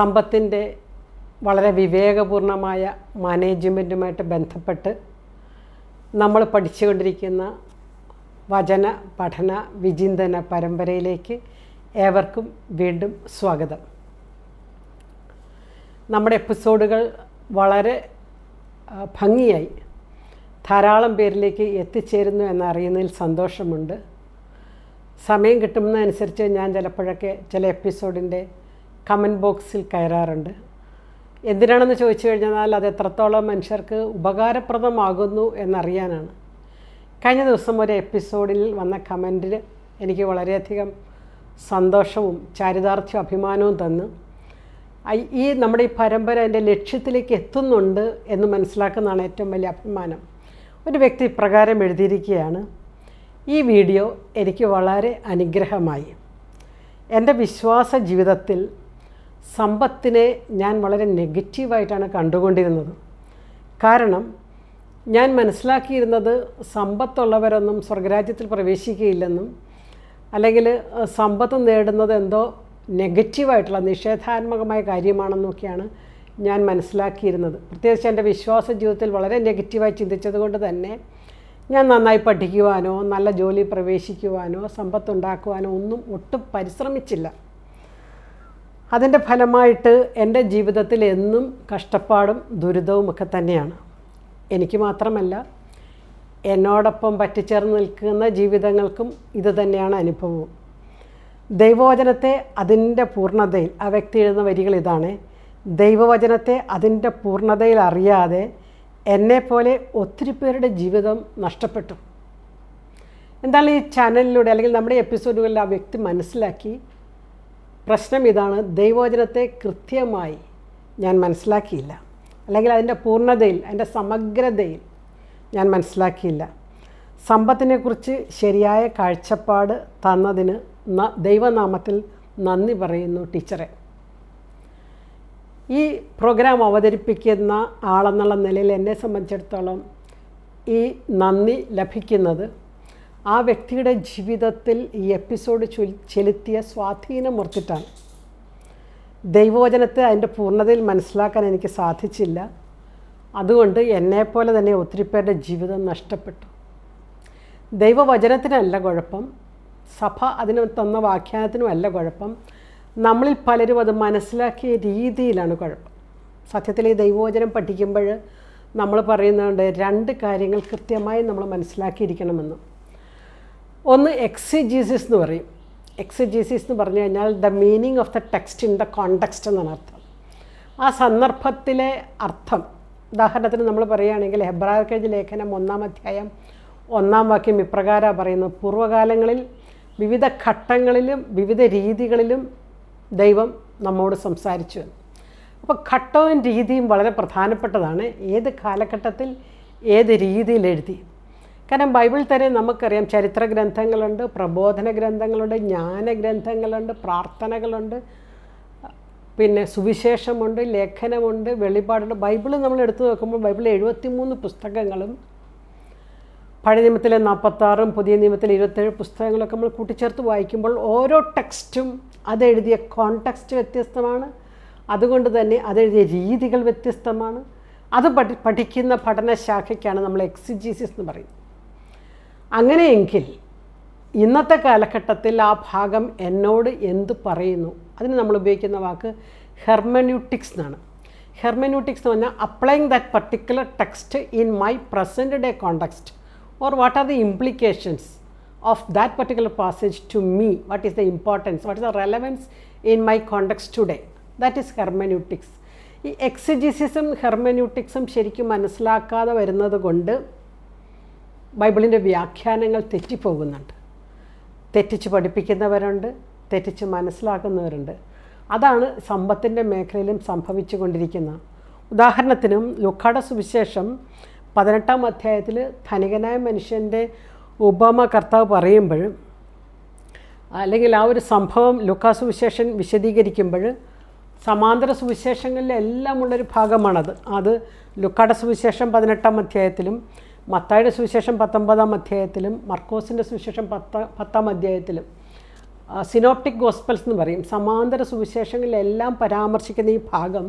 സമ്പത്തിൻ്റെ വളരെ വിവേകപൂർണമായ മാനേജ്മെൻറ്റുമായിട്ട് ബന്ധപ്പെട്ട് നമ്മൾ പഠിച്ചുകൊണ്ടിരിക്കുന്ന വചന പഠന വിചിന്തന പരമ്പരയിലേക്ക് ഏവർക്കും വീണ്ടും സ്വാഗതം. നമ്മുടെ എപ്പിസോഡുകൾ വളരെ ഭംഗിയായി ധാരാളം പേരിലേക്ക് എത്തിച്ചേരുന്നു എന്നറിയുന്നതിൽ സന്തോഷമുണ്ട്. സമയം കിട്ടുന്നതനുസരിച്ച് ഞാൻ ചിലപ്പോഴൊക്കെ ചില എപ്പിസോഡിൻ്റെ കമൻറ്റ് ബോക്സിൽ കയറാറുണ്ട്. എന്തിനാണെന്ന് ചോദിച്ചു കഴിഞ്ഞാൽ അത് എത്രത്തോളം മനുഷ്യർക്ക് ഉപകാരപ്രദമാകുന്നു എന്നറിയാനാണ്. കഴിഞ്ഞ ദിവസം ഒരു എപ്പിസോഡിൽ വന്ന കമൻറ്റിൽ എനിക്ക് വളരെയധികം സന്തോഷവും ചാരിതാർത്ഥ്യ അഭിമാനവും തന്നു. ഈ നമ്മുടെ ഈ പരമ്പര എൻ്റെ ലക്ഷ്യത്തിലേക്ക് എത്തുന്നുണ്ട് എന്ന് മനസ്സിലാക്കുന്നതാണ് ഏറ്റവും വലിയ അഭിമാനം. ഒരു വ്യക്തി ഇപ്രകാരം എഴുതിയിരിക്കുകയാണ്: ഈ വീഡിയോ എനിക്ക് വളരെ അനുഗ്രഹമായി. എൻ്റെ വിശ്വാസ ജീവിതത്തിൽ സമ്പത്തിനെ ഞാൻ വളരെ നെഗറ്റീവായിട്ടാണ് കണ്ടുകൊണ്ടിരുന്നത്. കാരണം ഞാൻ മനസ്സിലാക്കിയിരുന്നത് സമ്പത്തുള്ളവരൊന്നും സ്വർഗരാജ്യത്തിൽ പ്രവേശിക്കുകയില്ലെന്നും, അല്ലെങ്കിൽ സമ്പത്ത് നേടുന്നത് എന്തോ നെഗറ്റീവായിട്ടുള്ള നിഷേധാത്മകമായ കാര്യമാണെന്നൊക്കെയാണ് ഞാൻ മനസ്സിലാക്കിയിരുന്നത്. പ്രത്യേകിച്ച് എൻ്റെ വിശ്വാസ ജീവിതത്തിൽ വളരെ നെഗറ്റീവായി ചിന്തിച്ചത് കൊണ്ട് തന്നെ ഞാൻ നന്നായി പഠിക്കുവാനോ നല്ല ജോലി പ്രവേശിക്കുവാനോ സമ്പത്തുണ്ടാക്കുവാനോ ഒന്നും ഒട്ടും പരിശ്രമിച്ചില്ല. അതിൻ്റെ ഫലമായിട്ട് എൻ്റെ ജീവിതത്തിൽ എന്നും കഷ്ടപ്പാടും ദുരിതവും ഒക്കെ തന്നെയാണ്. എനിക്ക് മാത്രമല്ല, എന്നോടൊപ്പം പറ്റിച്ചേർന്ന് നിൽക്കുന്ന ജീവിതങ്ങൾക്കും ഇത് തന്നെയാണ് അനുഭവവും. ദൈവവചനത്തെ അതിൻ്റെ പൂർണ്ണതയിൽ, ആ വ്യക്തി എഴുതുന്ന വരികൾ ഇതാണ്: ദൈവവചനത്തെ അതിൻ്റെ പൂർണ്ണതയിൽ അറിയാതെ എന്നെപ്പോലെ ഒത്തിരി പേരുടെ ജീവിതം നഷ്ടപ്പെട്ടു. എന്താണ് ഈ ചാനലിലൂടെ അല്ലെങ്കിൽ നമ്മുടെ എപ്പിസോഡുകളിൽ ആ വ്യക്തി മനസ്സിലാക്കി പ്രശ്നം ഇതാണ്: ദൈവവചനത്തെ കൃത്യമായി ഞാൻ മനസ്സിലാക്കിയില്ല, അല്ലെങ്കിൽ അതിൻ്റെ പൂർണ്ണതയിൽ, അതിൻ്റെ സമഗ്രതയിൽ ഞാൻ മനസ്സിലാക്കിയില്ല. സമ്പത്തിനെക്കുറിച്ച് ശരിയായ കാഴ്ചപ്പാട് തന്നതിന് ദൈവനാമത്തിൽ നന്ദി പറയുന്നു ടീച്ചറെ. ഈ പ്രോഗ്രാം അവതരിപ്പിക്കുന്ന ആളെന്നുള്ള നിലയിൽ എന്നെ സംബന്ധിച്ചിടത്തോളം ഈ നന്ദി ലഭിക്കുന്നത് ആ വ്യക്തിയുടെ ജീവിതത്തിൽ ഈ എപ്പിസോഡ് ചെലുത്തിയ സ്വാധീനം ഓർത്തിട്ടാണ്. ദൈവവചനത്തെ അതിൻ്റെ പൂർണ്ണതയിൽ മനസ്സിലാക്കാൻ എനിക്ക് സാധിച്ചില്ല. അതുകൊണ്ട് എന്നെപ്പോലെ തന്നെ ഒത്തിരി പേരുടെ ജീവിതം നഷ്ടപ്പെട്ടു. ദൈവവചനത്തിനല്ല കുഴപ്പം, സഭ അതിന് തന്ന വ്യാഖ്യാനത്തിനുമല്ല കുഴപ്പം, നമ്മളിൽ പലരും അത് മനസ്സിലാക്കിയ രീതിയിലാണ് കുഴപ്പം. സത്യത്തിൽ ഈ ദൈവവചനം പഠിക്കുമ്പോൾ നമ്മൾ പറയുന്നുണ്ട് രണ്ട് കാര്യങ്ങൾ കൃത്യമായി നമ്മൾ മനസ്സിലാക്കിയിരിക്കണമെന്ന്. ഒന്ന് എക്സിജീസിസ് എന്ന് പറയും. എക്സിജീസിസ് എന്ന് പറഞ്ഞു കഴിഞ്ഞാൽ the meaning of the text in the context എന്നാണ് അർത്ഥം. ആ സന്ദർഭത്തിലെ അർത്ഥം. ഉദാഹരണത്തിന് നമ്മൾ പറയുകയാണെങ്കിൽ ഹെബ്രായർക്കെഴുതിയ ലേഖനം 1-ാം അധ്യായം 1-ാം വാക്യം ഇപ്രകാരം പറയുന്നത്: പൂർവ്വകാലങ്ങളിൽ വിവിധ ഘട്ടങ്ങളിലും വിവിധ രീതികളിലും ദൈവം നമ്മോട് സംസാരിച്ചു. അപ്പോൾ ഘട്ടവും രീതിയും വളരെ പ്രധാനപ്പെട്ടതാണ്. ഏത് കാലഘട്ടത്തിൽ ഏത് രീതിയിൽ എഴുതി. കാരണം ബൈബിൾ തന്നെ നമുക്കറിയാം, ചരിത്ര ഗ്രന്ഥങ്ങളുണ്ട്, പ്രബോധന ഗ്രന്ഥങ്ങളുണ്ട്, ജ്ഞാനഗ്രന്ഥങ്ങളുണ്ട്, പ്രാർത്ഥനകളുണ്ട്, പിന്നെ സുവിശേഷമുണ്ട്, ലേഖനമുണ്ട്, വെളിപാടുണ്ട്. ബൈബിൾ നമ്മൾ എടുത്തു നോക്കുമ്പോൾ ബൈബിളിൽ 73 പുസ്തകങ്ങളും പഴയ നിയമത്തിലെ 46, പുതിയ നിയമത്തിലെ 27 പുസ്തകങ്ങളൊക്കെ നമ്മൾ കൂട്ടിച്ചേർത്ത് വായിക്കുമ്പോൾ ഓരോ ടെക്സ്റ്റും അതെഴുതിയ കോണ്ടെക്സ്റ്റ് വ്യത്യസ്തമാണ്. അതുകൊണ്ട് തന്നെ അതെഴുതിയ രീതികൾ വ്യത്യസ്തമാണ്. അത് പഠിക്കുന്ന പഠനശാഖയ്ക്കാണ് നമ്മൾ എക്സിജീസിസ് എന്ന് പറയുന്നത്. അങ്ങനെയെങ്കിൽ ഇന്നത്തെ കാലഘട്ടത്തിൽ ആ ഭാഗം എന്നോട് എന്ത് പറയുന്നു, അതിന് നമ്മൾ ഉപയോഗിക്കുന്ന വാക്ക് ഹെർമെന്യൂട്ടിക്സ് എന്നാണ്. ഹെർമെന്യൂട്ടിക്സ് എന്ന് പറഞ്ഞാൽ applying that particular text in my present day context, or what are the implications of that particular passage to me, what is the importance, what is the relevance in my context today. That is hermeneutics. ഈ എക്സിജീസിസും ഹെർമെന്യൂട്ടിക്സും ശരിക്കും മനസ്സിലാക്കാതെ വരുന്നത് കൊണ്ട് ബൈബിളിൻ്റെ വ്യാഖ്യാനങ്ങൾ തെറ്റിപ്പോകുന്നുണ്ട്. തെറ്റിച്ച് പഠിപ്പിക്കുന്നവരുണ്ട്, തെറ്റിച്ച് മനസ്സിലാക്കുന്നവരുണ്ട്. അതാണ് സമ്പത്തിൻ്റെ മേഖലയിലും സംഭവിച്ചു കൊണ്ടിരിക്കുന്നത്. ഉദാഹരണത്തിനും ലൂക്കായുടെ സുവിശേഷം 18-ാം അധ്യായത്തിൽ ധനികനായ മനുഷ്യൻ്റെ ഉപമ കർത്താവ് പറയുമ്പോൾ, അല്ലെങ്കിൽ ആ ഒരു സംഭവം ലൂക്കാ സുവിശേഷൻ വിശദീകരിക്കുമ്പോൾ സമാന്തര സുവിശേഷങ്ങളിലെല്ലാം ഉള്ളൊരു ഭാഗമാണത്. അത് ലൂക്കായുടെ സുവിശേഷം 18-ാം അധ്യായത്തിലും മത്തായിയുടെ സുവിശേഷം 19-ാം അധ്യായത്തിലും മർക്കോസിൻ്റെ സുവിശേഷം 10-ാം അധ്യായത്തിലും സിനോപ്റ്റിക് ഗോസ്പൽസ് എന്ന് പറയും, സമാന്തര സുവിശേഷങ്ങളിലെല്ലാം പരാമർശിക്കുന്ന ഈ ഭാഗം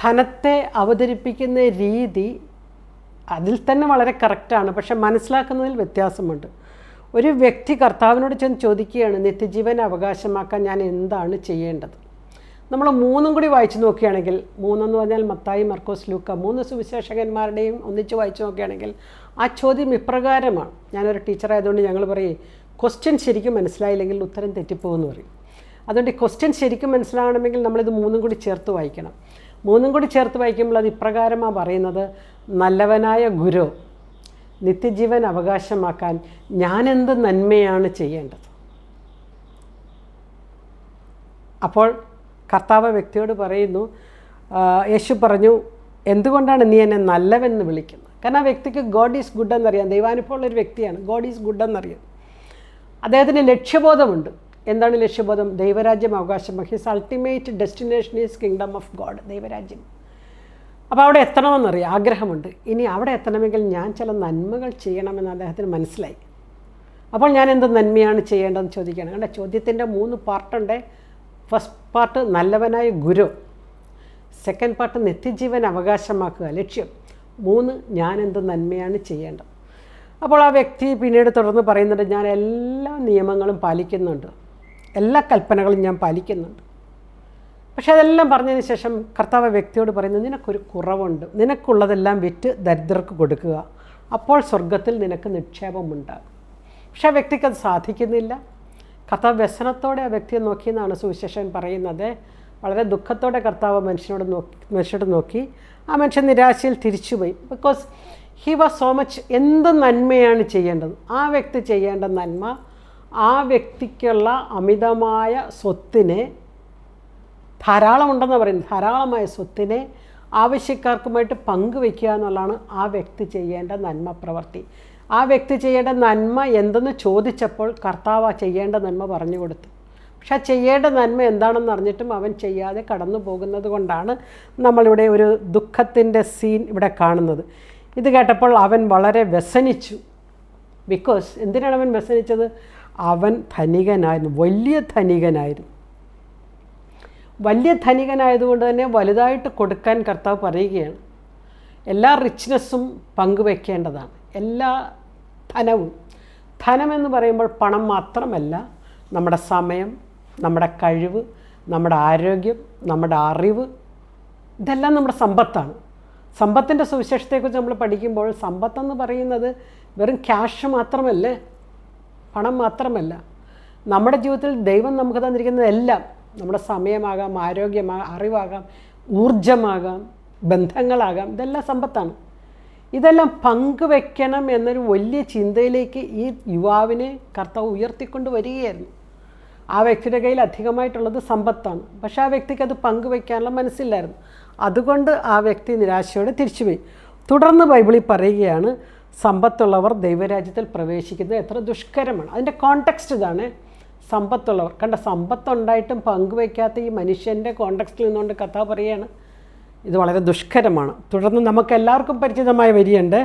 ധനത്തെ അവതരിപ്പിക്കുന്ന രീതി അതിൽ തന്നെ വളരെ കറക്റ്റാണ്. പക്ഷെ മനസ്സിലാക്കുന്നതിൽ വ്യത്യാസമുണ്ട്. ഒരു വ്യക്തി കർത്താവിനോട് ചെന്ന് ചോദിക്കുകയാണ്, നിത്യജീവൻ അവകാശമാക്കാൻ ഞാൻ എന്താണ് ചെയ്യേണ്ടത്? നമ്മൾ 3 കൂടി വായിച്ചു നോക്കുകയാണെങ്കിൽ, 3 എന്ന് പറഞ്ഞാൽ മത്തായി, മർക്കോസ്, ലൂക്ക, 3 സുവിശേഷകന്മാരുടെയും ഒന്നിച്ച് വായിച്ചു നോക്കുകയാണെങ്കിൽ ആ ചോദ്യം ഇപ്രകാരമാണ്. ഞാനൊരു ടീച്ചറായതുകൊണ്ട് ഞങ്ങൾ പറയും, ക്വസ്റ്റ്യൻ ശരിക്കും മനസ്സിലായില്ലെങ്കിൽ ഉത്തരം തെറ്റിപ്പോകുമെന്ന് പറയും. അതുകൊണ്ട് ഈ ക്വസ്റ്റ്യൻ ശരിക്കും മനസ്സിലാകണമെങ്കിൽ നമ്മളിത് 3 കൂടി ചേർത്ത് വായിക്കണം. 3 കൂടി ചേർത്ത് വായിക്കുമ്പോൾ അത് ഇപ്രകാരമാണ് പറയുന്നത്: നല്ലവനായ ഗുരു, നിത്യജീവൻ അവകാശമാക്കാൻ ഞാനെന്ത് നന്മയാണ് ചെയ്യേണ്ടത്? അപ്പോൾ കർത്താവ് വ്യക്തിയോട് പറയുന്നു, യേശു പറഞ്ഞു, എന്തുകൊണ്ടാണ് നീ എന്നെ നല്ലവെന്ന് വിളിക്കുന്നത്? കാരണം ആ വ്യക്തിക്ക് ഗോഡ് ഈസ് ഗുഡ് എന്നറിയാം. ദൈവാനുഭവമുള്ളൊരു വ്യക്തിയാണ്, ഗോഡ് ഈസ് ഗുഡ് എന്നറിയാം. അദ്ദേഹത്തിന് ലക്ഷ്യബോധമുണ്ട്. എന്താണ് ലക്ഷ്യബോധം? ദൈവരാജ്യം അവകാശമാക്കി. His ultimate destination is kingdom of God, ദൈവരാജ്യം. അപ്പോൾ അവിടെ എത്തണമെന്നറിയാം, ആഗ്രഹമുണ്ട്. ഇനി അവിടെ എത്തണമെങ്കിൽ ഞാൻ ചില നന്മകൾ ചെയ്യണമെന്ന് അദ്ദേഹത്തിന് മനസ്സിലായി. അപ്പോൾ ഞാൻ എന്ത് നന്മയാണ് ചെയ്യേണ്ടതെന്ന് ചോദിക്കുകയാണ്. കണ്ട, ചോദ്യത്തിൻ്റെ 3 പാർട്ടുണ്ട്. ഫസ്റ്റ് പാർട്ട് നല്ലവനായ ഗുരു, സെക്കൻഡ് പാർട്ട് നിത്യജീവൻ അവകാശമാക്കുക, ലക്ഷ്യം, 3 ഞാൻ എന്ത് നന്മയാണ് ചെയ്യേണ്ടത്. അപ്പോൾ ആ വ്യക്തി പിന്നീട് തുടർന്ന് പറയുന്നുണ്ട്, ഞാൻ എല്ലാ നിയമങ്ങളും പാലിക്കുന്നുണ്ട്, എല്ലാ കൽപ്പനകളും ഞാൻ പാലിക്കുന്നുണ്ട്. പക്ഷേ അതെല്ലാം പറഞ്ഞതിന് ശേഷം കർത്താവ് വ്യക്തിയോട് പറയുന്നത്, നിനക്കൊരു കുറവുണ്ട്, നിനക്കുള്ളതെല്ലാം വിറ്റ് ദരിദ്രർക്ക് കൊടുക്കുക, അപ്പോൾ സ്വർഗത്തിൽ നിനക്ക് നിക്ഷേപമുണ്ടാകും. പക്ഷേ ആ വ്യക്തിക്ക് അത് സാധിക്കുന്നില്ല. കർത്താവ് വ്യസനത്തോടെ ആ വ്യക്തിയെ നോക്കിയെന്നാണ് സുവിശേഷൻ പറയുന്നത്. വളരെ ദുഃഖത്തോടെ കർത്താവ് മനുഷ്യനോട് നോക്കി. ആ മനുഷ്യൻ നിരാശയിൽ തിരിച്ചുപോയി. Because he was so much. എന്ത് നന്മയാണ് ചെയ്യേണ്ടത്? ആ വ്യക്തി ചെയ്യേണ്ട നന്മ ആ വ്യക്തിക്കുള്ള അമിതമായ സ്വത്തിനെ, ധാരാളമുണ്ടെന്ന് പറയുന്നത്, ധാരാളമായ സ്വത്തിനെ ആവശ്യക്കാർക്കുമായിട്ട് പങ്കുവയ്ക്കുക എന്നുള്ളതാണ് ആ വ്യക്തി ചെയ്യേണ്ട നന്മ പ്രവൃത്തി. ആ വ്യക്തി ചെയ്യേണ്ട നന്മ എന്തെന്ന് ചോദിച്ചപ്പോൾ കർത്താവ് ആ ചെയ്യേണ്ട നന്മ പറഞ്ഞു കൊടുത്തു. പക്ഷെ ആ ചെയ്യേണ്ട നന്മ എന്താണെന്ന് അറിഞ്ഞിട്ടും അവൻ ചെയ്യാതെ കടന്നു പോകുന്നത് കൊണ്ടാണ് നമ്മളിവിടെ ഒരു ദുഃഖത്തിൻ്റെ സീൻ ഇവിടെ കാണുന്നത്. ഇത് കേട്ടപ്പോൾ അവൻ വളരെ വ്യസനിച്ചു. ബിക്കോസ് എന്തിനാണ് അവൻ വ്യസനിച്ചത്? അവൻ ധനികനായിരുന്നു, വലിയ ധനികനായിരുന്നു. വലിയ ധനികനായതുകൊണ്ട് തന്നെ വലുതായിട്ട് കൊടുക്കാൻ കർത്താവ് പറയുകയാണ്. എല്ലാ റിച്ച്നെസ്സും പങ്കുവെക്കേണ്ടതാണ്, എല്ലാ ധനവും. ധനമെന്ന് പറയുമ്പോൾ പണം മാത്രമല്ല, നമ്മുടെ സമയം, നമ്മുടെ കഴിവ്, നമ്മുടെ ആരോഗ്യം, നമ്മുടെ അറിവ്, ഇതെല്ലാം നമ്മുടെ സമ്പത്താണ്. സമ്പത്തിൻ്റെ സുവിശേഷത്തെക്കുറിച്ച് നമ്മൾ പഠിക്കുമ്പോൾ സമ്പത്തെന്ന് പറയുന്നത് വെറും ക്യാഷ് മാത്രമല്ലേ, പണം മാത്രമല്ല. നമ്മുടെ ജീവിതത്തിൽ ദൈവം നമുക്ക് തന്നിരിക്കുന്നതെല്ലാം, നമ്മുടെ സമയമാകാം, ആരോഗ്യമാകാം, അറിവാകാം, ഊർജമാകാം, ബന്ധങ്ങളാകാം, ഇതെല്ലാം സമ്പത്താണ്. ഇതെല്ലാം പങ്കുവെക്കണം എന്നൊരു വലിയ ചിന്തയിലേക്ക് ഈ യുവാവിനെ കർത്താവ് ഉയർത്തിക്കൊണ്ട് വരികയായിരുന്നു. ആ വ്യക്തിയുടെ കയ്യിൽ അധികമായിട്ടുള്ളത് സമ്പത്താണ്. പക്ഷേ ആ വ്യക്തിക്ക് അത് പങ്കുവെക്കാനുള്ള മനസ്സില്ലായിരുന്നു. അതുകൊണ്ട് ആ വ്യക്തി നിരാശയോടെ തിരിച്ചുപോയി. തുടർന്ന് ബൈബിളിൽ പറയുകയാണ്, സമ്പത്തുള്ളവർ ദൈവരാജ്യത്തിൽ പ്രവേശിക്കുന്നത് എത്ര ദുഷ്കരമാണ്. അതിൻ്റെ കോണ്ടെക്സ്റ്റ് ഇതാണ്, സമ്പത്തുള്ളവർ. കണ്ട, സമ്പത്തുണ്ടായിട്ടും പങ്കുവയ്ക്കാത്ത ഈ മനുഷ്യൻ്റെ കോണ്ടെക്സ്റ്റിൽ നിന്നുകൊണ്ട് കർത്താവ് പറയുകയാണ്, ഇത് വളരെ ദുഷ്കരമാണ്. തുടർന്ന് നമുക്ക് എല്ലാവർക്കും പരിചിതമായ വരിയുണ്ട്,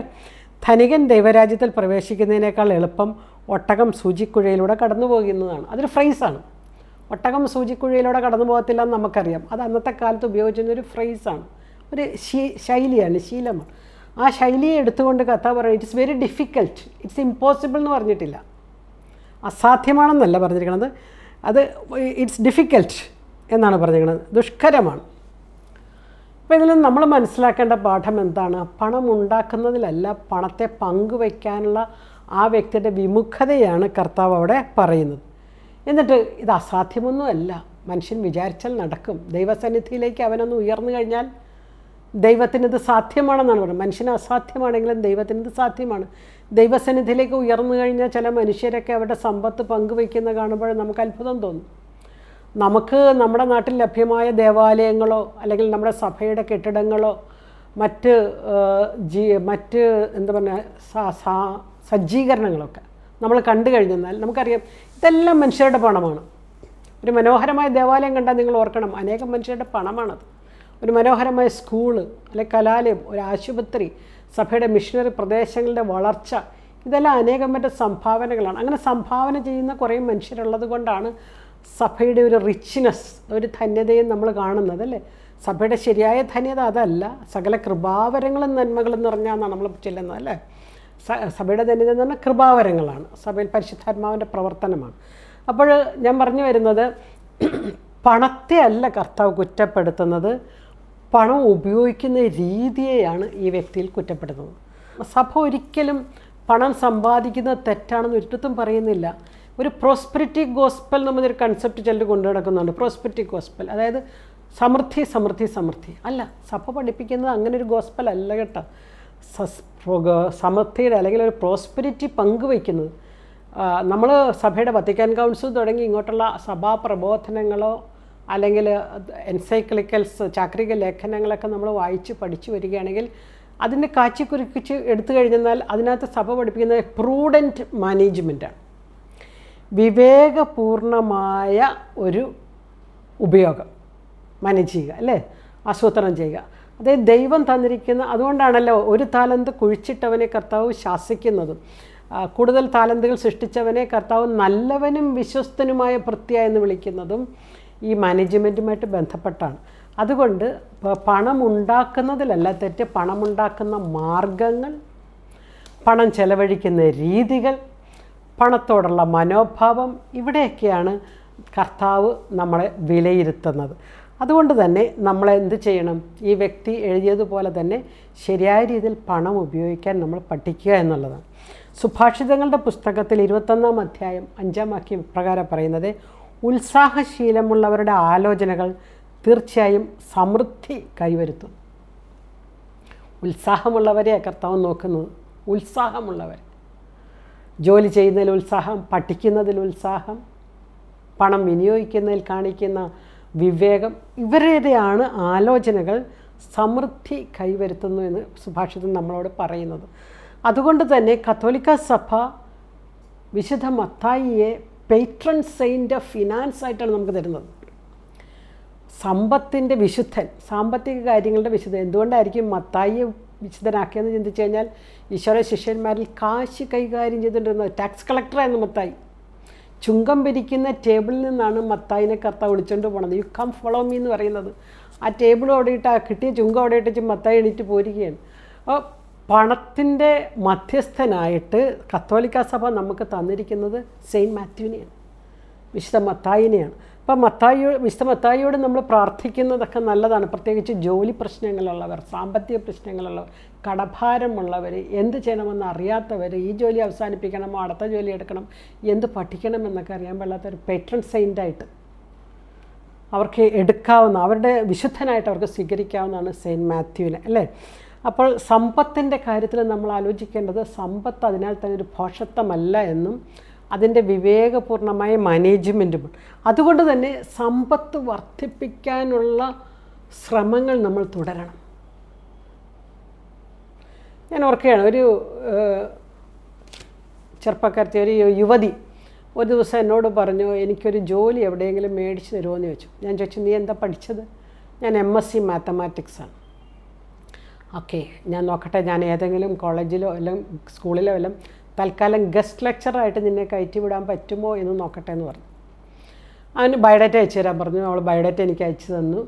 ധനികൻ ദൈവരാജ്യത്തിൽ പ്രവേശിക്കുന്നതിനേക്കാൾ എളുപ്പം ഒട്ടകം സൂചിക്കുഴയിലൂടെ കടന്നു പോകുന്നതാണ്. അതൊരു ഫ്രേസാണ്. ഒട്ടകം സൂചിക്കുഴയിലൂടെ കടന്നു പോകത്തില്ല എന്ന് നമുക്കറിയാം. അത് അന്നത്തെ കാലത്ത് ഉപയോഗിച്ചിരുന്നൊരു ഫ്രേസാണ്, ഒരു ശൈലിയാണ്, ശീലമാണ്. ആ ശൈലിയെ എടുത്തുകൊണ്ട് കർത്താവ് പറയും, it's very difficult, it's impossible എന്ന് പറഞ്ഞിട്ടില്ല, അസാധ്യമാണെന്നല്ല പറഞ്ഞിരിക്കുന്നത്, അത് ഇറ്റ്സ് ഡിഫിക്കൽട്ട് എന്നാണ് പറഞ്ഞിരിക്കുന്നത്, ദുഷ്കരമാണ്. അപ്പോൾ ഇതിൽ നമ്മൾ മനസ്സിലാക്കേണ്ട പാഠം എന്താണ്? പണം ഉണ്ടാക്കുന്നതിലല്ല, പണത്തെ പങ്കുവയ്ക്കാനുള്ള ആ വ്യക്തിയുടെ വിമുഖതയാണ് കർത്താവ് അവിടെ പറയുന്നത്. എന്നിട്ട് ഇത് അസാധ്യമൊന്നുമല്ല, മനുഷ്യൻ വിചാരിച്ചാൽ നടക്കും. ദൈവസന്നിധിയിലേക്ക് അവനൊന്ന് ഉയർന്നു കഴിഞ്ഞാൽ ദൈവത്തിനിത് സാധ്യമാണെന്നാണ് പറയുന്നത്. മനുഷ്യന് അസാധ്യമാണെങ്കിലും ദൈവത്തിനിത് സാധ്യമാണ്. ദൈവസന്നിധിയിലേക്ക് ഉയർന്നു കഴിഞ്ഞാൽ ചില മനുഷ്യരൊക്കെ അവരുടെ സമ്പത്ത് പങ്കുവയ്ക്കുന്ന കാണുമ്പോൾ നമുക്ക് അത്ഭുതം തോന്നും. നമുക്ക് നമ്മുടെ നാട്ടിൽ ലഭ്യമായ ദേവാലയങ്ങളോ അല്ലെങ്കിൽ നമ്മുടെ സഭയുടെ കെട്ടിടങ്ങളോ മറ്റ് എന്താ പറയുക സജ്ജീകരണങ്ങളൊക്കെ നമ്മൾ കണ്ടു കഴിഞ്ഞാൽ നമുക്കറിയാം ഇതെല്ലാം മനുഷ്യരുടെ പണമാണ്. ഒരു മനോഹരമായ ദേവാലയം കണ്ടാൽ നിങ്ങൾ ഓർക്കണം, അനേകം മനുഷ്യരുടെ പണമാണത്. ഒരു മനോഹരമായ സ്കൂള് അല്ലെങ്കിൽ കലാലയം, ഒരു ആശുപത്രി, സഭയുടെ മിഷണറി പ്രദേശങ്ങളുടെ വളർച്ച, ഇതെല്ലാം അനേകം മറ്റ് സംഭാവനകളാണ്. അങ്ങനെ സംഭാവന ചെയ്യുന്ന കുറേ മനുഷ്യരുള്ളത് കൊണ്ടാണ് സഭയുടെ ഒരു റിച്ച്നെസ്, ഒരു ധന്യതയും നമ്മൾ കാണുന്നത് അല്ലേ. സഭയുടെ ശരിയായ ധന്യത അതല്ല, സകല കൃപാവരങ്ങളും നന്മകളും നിറഞ്ഞാന്നാണ് നമ്മൾ ചെല്ലുന്നത് അല്ലേ. സഭയുടെ ധന്യത എന്ന് പറഞ്ഞാൽ കൃപാവരങ്ങളാണ്, സഭയിൽ പരിശുദ്ധാത്മാവിൻ്റെ പ്രവർത്തനമാണ്. അപ്പോൾ ഞാൻ പറഞ്ഞു വരുന്നത്, പണത്തെ അല്ല കർത്താവ് കുറ്റപ്പെടുത്തുന്നത്, പണം ഉപയോഗിക്കുന്ന രീതിയെയാണ് ഈ വ്യക്തിയിൽ കുറ്റപ്പെടുത്തുന്നത്. സഭ ഒരിക്കലും പണം സമ്പാദിക്കുന്നത് തെറ്റാണെന്ന് ഒരിടത്തും പറയുന്നില്ല. ഒരു പ്രോസ്പെരിറ്റി ഗോസ്പൽ എന്നൊരു കൺസെപ്റ്റ് ചിലർ കൊണ്ടു നടക്കുന്നുണ്ട്. പ്രോസ്പെരിറ്റി ഗോസ്പൽ, അതായത് സമൃദ്ധി സമൃദ്ധി സമൃദ്ധി അല്ല. സഭ പഠിപ്പിക്കുന്നത് അങ്ങനെ ഒരു ഗോസ്പൽ അല്ല കേട്ടോ. സമൃദ്ധിയുടെ അല്ലെങ്കിൽ ഒരു പ്രോസ്പെരിറ്റി പങ്കുവയ്ക്കുന്നത്. നമ്മൾ സഭയുടെ വത്തിക്കാൻ കൗൺസിൽ തുടങ്ങി ഇങ്ങോട്ടുള്ള സഭാ പ്രബോധനങ്ങളോ അല്ലെങ്കിൽ എൻസൈക്ലിക്കൽസ്, ചാക്രിക ലേഖനങ്ങളൊക്കെ നമ്മൾ വായിച്ച് പഠിച്ചു വരികയാണെങ്കിൽ അതിനെ കാച്ചിക്കുരുക്കിച്ച് എടുത്തു കഴിഞ്ഞാൽ അതിനകത്ത് സഭ പഠിപ്പിക്കുന്നത് പ്രൂഡൻറ്റ് മാനേജ്മെൻറ്റാണ്. വിവേകപൂർണമായ ഒരു ഉപയോഗം മാനേജ് ചെയ്യുക അല്ലേ, ആസൂത്രണം ചെയ്യുക. അതായത് ദൈവം തന്നിരിക്കുന്ന, അതുകൊണ്ടാണല്ലോ ഒരു താലന്ത് കുഴിച്ചിട്ടവനെ കർത്താവ് ശാസിക്കുന്നതും കൂടുതൽ താലന്തുകൾ സൃഷ്ടിച്ചവനെ കർത്താവ് നല്ലവനും വിശ്വസ്തനുമായ ഭൃത്യ എന്ന് വിളിക്കുന്നതും ഈ മാനേജ്മെൻറ്റുമായിട്ട് ബന്ധപ്പെട്ടാണ്. അതുകൊണ്ട് പണം ഉണ്ടാക്കുന്നതിലല്ല തെറ്റ്, പണമുണ്ടാക്കുന്ന മാർഗങ്ങൾ, പണം ചെലവഴിക്കുന്ന രീതികൾ, പണത്തോടുള്ള മനോഭാവം, ഇവിടെയൊക്കെയാണ് കർത്താവ് നമ്മളെ വിലയിരുത്തുന്നത്. അതുകൊണ്ട് തന്നെ നമ്മളെന്ത് ചെയ്യണം? ഈ വ്യക്തി എഴുതിയതുപോലെ തന്നെ ശരിയായ രീതിയിൽ പണം ഉപയോഗിക്കാൻ നമ്മൾ പഠിക്കുക എന്നുള്ളതാണ്. സുഭാഷിതങ്ങളുടെ പുസ്തകത്തിൽ 21-ാം അധ്യായം 5-ാം വാക്യം പ്രകാരം പറയുന്നത്, ഉത്സാഹശീലമുള്ളവരുടെ ആലോചനകൾ തീർച്ചയായും സമൃദ്ധി കൈവരുത്തും. ഉത്സാഹമുള്ളവരെയാണ് കർത്താവ് നോക്കുന്നത്. ഉത്സാഹമുള്ളവർ, ജോലി ചെയ്യുന്നതിൽ ഉത്സാഹം, പഠിക്കുന്നതിൽ ഉത്സാഹം, പണം വിനിയോഗിക്കുന്നതിൽ കാണിക്കുന്ന വിവേകം, ഇവരുടെയാണ് ആലോചനകൾ സമൃദ്ധി കൈവരുത്തുന്നു എന്ന് സുഭാഷിതം നമ്മളോട് പറയുന്നത്. അതുകൊണ്ട് തന്നെ കത്തോലിക്ക സഭ വിശുദ്ധ മത്തായിയെ പേട്രൺ സെയിൻ്റ് ഓഫ് ഫിനാൻസ് ആയിട്ടാണ് നമുക്ക് തരുന്നത്. സമ്പത്തിൻ്റെ വിശുദ്ധൻ, സാമ്പത്തിക കാര്യങ്ങളുടെ വിശുദ്ധൻ. എന്തുകൊണ്ടായിരിക്കും മത്തായിയെ വിശുദ്ധനാക്കിയെന്ന് ചിന്തിച്ചു കഴിഞ്ഞാൽ, ഈശോയുടെ ശിഷ്യന്മാരിൽ കാശ് കൈകാര്യം ചെയ്തുകൊണ്ടിരുന്നത് ടാക്സ് കളക്ടറായിരുന്നു മത്തായി. ചുങ്കം പിരിക്കുന്ന ടേബിളിൽ നിന്നാണ് മത്തായിനെ കർത്താവ് വിളിച്ചുകൊണ്ട് പോണത്. യു കം ഫോളോ മീ എന്ന് പറയുന്നത്. ആ ടേബിൾ ഓടിയിട്ട്, ആ കിട്ടിയ ചുങ്കം ഓടിയിട്ട് മത്തായി എണീറ്റ് പോരുകയാണ്. അപ്പോൾ പണത്തിൻ്റെ മധ്യസ്ഥനായിട്ട് കത്തോലിക്ക സഭ നമുക്ക് തന്നിരിക്കുന്നത് സെയിൻറ്റ് മാത്യുവിനെയാണ്, വിശുദ്ധ മത്തായിനെയാണ്. അപ്പം വിശുദ്ധ മത്തായിയോട് നമ്മൾ പ്രാർത്ഥിക്കുന്നതൊക്കെ നല്ലതാണ്. പ്രത്യേകിച്ച് ജോലി പ്രശ്നങ്ങളുള്ളവർ, സാമ്പത്തിക പ്രശ്നങ്ങളുള്ളവർ, കടഭാരമുള്ളവർ, എന്ത് ചെയ്യണമെന്ന് അറിയാത്തവർ, ഈ ജോലി അവസാനിപ്പിക്കണമോ അടുത്ത ജോലി എടുക്കണം, എന്ത് പഠിക്കണമെന്നൊക്കെ അറിയാൻ പാടില്ലാത്തൊരു പേട്രൺ സെയിൻ്റായിട്ട് അവർക്ക് എടുക്കാവുന്ന, അവരുടെ വിശുദ്ധനായിട്ട് അവർക്ക് സ്വീകരിക്കാവുന്നതാണ് സെയിൻറ്റ് മാത്യുവിനെ അല്ലേ. അപ്പോൾ സമ്പത്തിൻ്റെ കാര്യത്തിൽ നമ്മൾ ആലോചിക്കേണ്ടത്, സമ്പത്ത് അതിനാൽ തന്നെ ഒരു ഭോഷത്വമല്ല എന്നും അതിൻ്റെ വിവേകപൂർണമായ മാനേജ്മെൻറ്റുമാണ്. അതുകൊണ്ട് തന്നെ സമ്പത്ത് വർദ്ധിപ്പിക്കാനുള്ള ശ്രമങ്ങൾ നമ്മൾ തുടരണം. ഞാൻ ഓർക്കുകയാണ്, ഒരു ചെറുപ്പക്കാരത്തി, ഒരു യുവതി ഒരു ദിവസം എന്നോട് പറഞ്ഞു, എനിക്കൊരു ജോലി എവിടെയെങ്കിലും മേടിച്ച് തരുമോ എന്ന് ചോദിച്ചു. ഞാൻ ചോദിച്ചു, നീ എന്താ പഠിച്ചത്? ഞാൻ MSc മാത്തമാറ്റിക്സാണ്. ഓക്കെ, ഞാൻ നോക്കട്ടെ, ഞാൻ ഏതെങ്കിലും കോളേജിലോ അല്ലെങ്കിൽ സ്കൂളിലോ എല്ലാം തൽക്കാലം ഗസ്റ്റ് ലെക്ചറായിട്ട് നിന്നെ കയറ്റി വിടാൻ പറ്റുമോ എന്ന് നോക്കട്ടെ എന്ന് പറഞ്ഞു. അവന് ബയോഡേറ്റ അയച്ചു തരാൻ പറഞ്ഞു. അവൾ ബയോഡേറ്റ എനിക്ക് അയച്ചു തന്നു.